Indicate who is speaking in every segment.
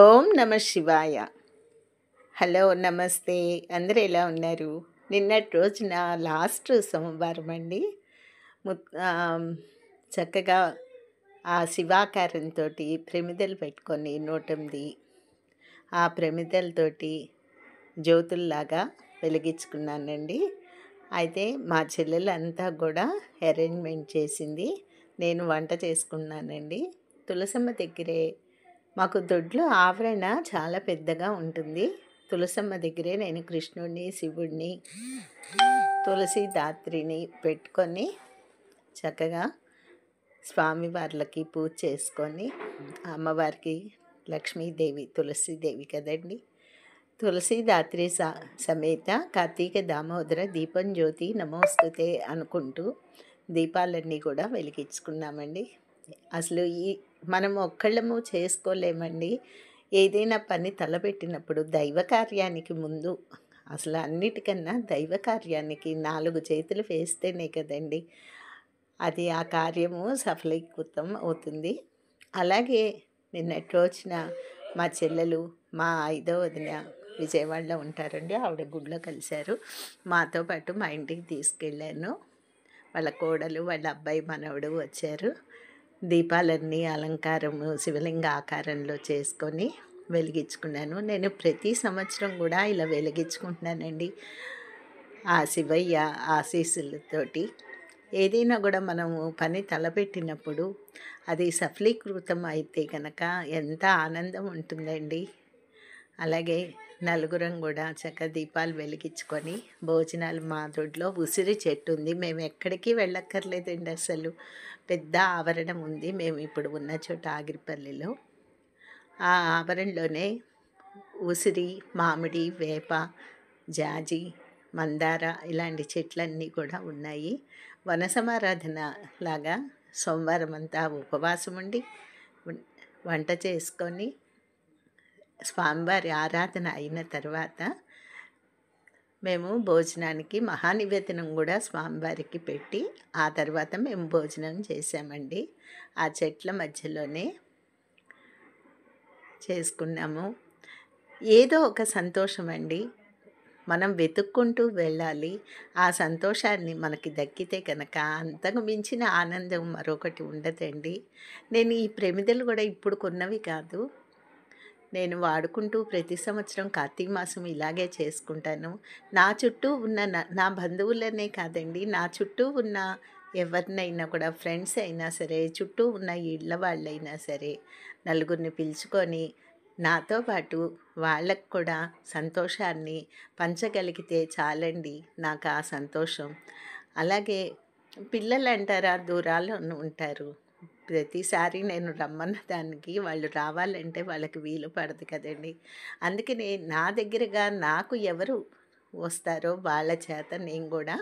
Speaker 1: ఓం నమ శివాయ. హలో, నమస్తే. అందరూ ఎలా ఉన్నారు? నిన్నటి రోజున లాస్ట్ సోమవారం అండి. చక్కగా ఆ శివాకారంతో ప్రమిదలు పెట్టుకొని 108 ఆ ప్రమిదలతోటి జ్యోతుల్లాగా వెలిగించుకున్నానండి. అయితే మా చెల్లెలంతా కూడా అరేంజ్మెంట్ చేసింది. నేను వంట చేసుకున్నానండి. తులసమ్మ దగ్గరే మాకు దొడ్లో ఆవరణ చాలా పెద్దగా ఉంటుంది. తులసమ్మ దగ్గరే నేను కృష్ణుడిని, శివుడిని, తులసీదాత్రిని పెట్టుకొని చక్కగా స్వామివార్లకి పూజ చేసుకొని, అమ్మవారికి లక్ష్మీదేవి తులసీదేవి కదండి, తులసీదాత్రి సమేత కార్తీక దామోదర దీపం జ్యోతి నమోస్తుతే అనుకుంటూ దీపాలన్నీ కూడా వెలిగించుకున్నామండి. అసలు మనం ఒక్కళ్ళము చేసుకోలేమండి. ఏదైనా పని తలపెట్టినప్పుడు దైవ కార్యానికి ముందు అసలు అన్నిటికన్నా దైవ కార్యానికి 4 చేతులు వేస్తేనే కదండి అది ఆ కార్యము సఫలీకృతం అవుతుంది. అలాగే నిన్నటి రోజున మా చెల్లెలు, మా 5వ వదిన విజయవాడలో ఉంటారండి. ఆవిడ గుడిలో కలిశారు. మాతో పాటు మా ఇంటికి తీసుకెళ్ళాను. వాళ్ళ కోడలు, వాళ్ళ అబ్బాయి, మనవడు వచ్చారు. దీపాలన్నీ అలంకారము శివలింగ ఆకారంలో చేసుకొని వెలిగించుకున్నాను. నేను ప్రతి సంవత్సరం కూడా ఇలా వెలిగించుకుంటున్నానండి. ఆ శివయ్య ఆశీస్సులతోటి ఏదైనా కూడా మనము పని తలపెట్టినప్పుడు అది సఫలీకృతం అయితే కనుక ఎంత ఆనందం ఉంటుందండి. అలాగే నలుగురం కూడా చక్కగా దీపాలు వెలిగించుకొని భోజనాలు, మా దొడ్లో ఉసిరి చెట్టు ఉంది. మేము ఎక్కడికి వెళ్ళక్కర్లేదండి. అసలు పెద్ద ఆవరణం ఉంది మేము ఇప్పుడు ఉన్న చోట, ఆగిరిపల్లిలో. ఆ ఆవరణలోనే ఉసిరి, మామిడి, వేప, జాజి, మందార ఇలాంటి చెట్లన్నీ కూడా ఉన్నాయి. వన సమారాధన లాగా సోమవారం అంతా ఉపవాసం ఉండి వంట చేసుకొని స్వామివారి ఆరాధన అయిన తర్వాత మేము భోజనానికి మహానివేదనం కూడా స్వామివారికి పెట్టి ఆ తర్వాత మేము భోజనం చేసామండి. ఆ చెట్ల మధ్యలోనే చేసుకున్నాము. ఏదో ఒక సంతోషం అండి. మనం వెతుక్కుంటూ వెళ్ళాలి. ఆ సంతోషాన్ని మనకి దక్కితే కనుక అంతకు మించిన ఆనందం మరొకటి ఉండదండి. నేను ఈ ప్రమిదలు కూడా ఇప్పుడు కొన్నవి కాదు. నేను వాడుకుంటూ ప్రతి సంవత్సరం కార్తీక మాసం ఇలాగే చేసుకుంటాను. నా చుట్టూ ఉన్న నా బంధువులనే కాదండి, నా చుట్టూ ఉన్న ఎవరినైనా కూడా, ఫ్రెండ్స్ అయినా సరే, చుట్టూ ఉన్న ఇళ్ళ వాళ్ళైనా సరే, నలుగురిని పిలుచుకొని నాతో పాటు వాళ్ళకు కూడా సంతోషాన్ని పంచగలిగితే చాలండి నాకు ఆ సంతోషం. అలాగే పిల్లలు అంటారా, దూరాల్లో ఉంటారు. ప్రతిసారి నేను రమ్మన్న దానికి వాళ్ళు రావాలంటే వాళ్ళకి వీలు పడదు కదండి. అందుకని నా దగ్గరగా నాకు ఎవరు వస్తారో వాళ్ళ చేత నేను కూడా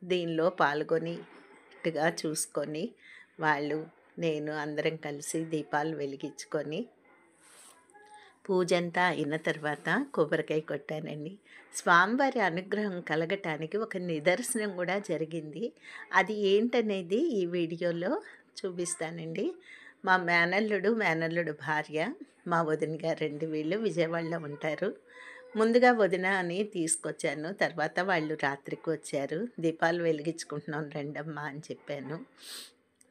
Speaker 1: దీనిలో పాల్గొనిట్టుగా చూసుకొని వాళ్ళు, నేను అందరం కలిసి దీపాలు వెలిగించుకొని పూజంతా అయిన తర్వాత కొబ్బరికాయ కొట్టానండి. స్వామివారి అనుగ్రహం కలగటానికి ఒక నిదర్శనం కూడా జరిగింది. అది ఏంటనేది ఈ వీడియోలో చూపిస్తానండి. మా మేనల్లుడు భార్య, మా వదిన గారండి. వీళ్ళు విజయవాడలో ఉంటారు. ముందుగా వదిన అని తీసుకొచ్చాను. తర్వాత వాళ్ళు రాత్రికి వచ్చారు. దీపాలు వెలిగించుకుంటున్నాం రండమ్మా అని చెప్పాను.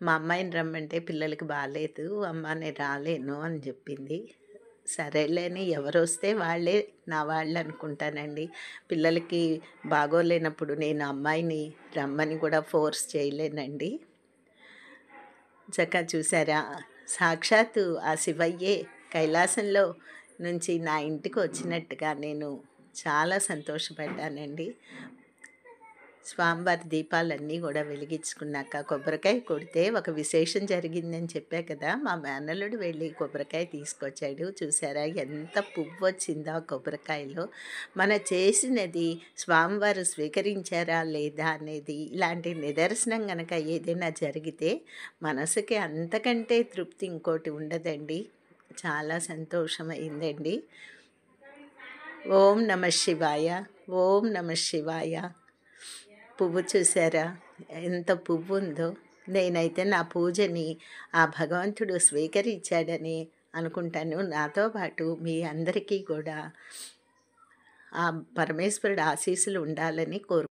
Speaker 1: మా అమ్మాయిని రమ్మంటే పిల్లలకి బాగాలేదు అమ్మ, నేను రాలేను అని చెప్పింది. సరేలేని ఎవరు వస్తే వాళ్ళే నా వాళ్ళు అనుకుంటానండి. పిల్లలకి బాగోలేనప్పుడు నేను అమ్మాయిని రమ్మని కూడా ఫోర్స్ చేయలేనండి. చక్కగా చూసారా, సాక్షాత్తు ఆ శివయ్యే కైలాసంలో నుంచి నా ఇంటికి వచ్చినట్టుగా నేను చాలా సంతోషపడ్డానండి. స్వామివారి దీపాలన్నీ కూడా వెలిగించుకున్నాక కొబ్బరికాయ కొడితే ఒక విశేషం జరిగిందని చెప్పా కదా. మా మేనల్లుడు వెళ్ళి కొబ్బరికాయ తీసుకొచ్చాడు. చూసారా ఎంత పువ్వు వచ్చిందో ఆ కొబ్బరికాయలో. మన చేసినది స్వామివారు స్వీకరించారా లేదా అనేది ఇలాంటి నిదర్శనం కనుక ఏదైనా జరిగితే మనసుకి అంతకంటే తృప్తి ఇంకోటి ఉండదండి. చాలా సంతోషమైందండి. ఓం నమ శివాయ. ఓం నమ శివాయ. పువ్వు చూసారా ఎంత పువ్వు ఉందో. నేనైతే నా పూజని ఆ భగవంతుడు స్వీకరించాడని అనుకుంటాను. నాతో పాటు మీ అందరికీ కూడా ఆ పరమేశ్వరుడి ఆశీస్సులు ఉండాలని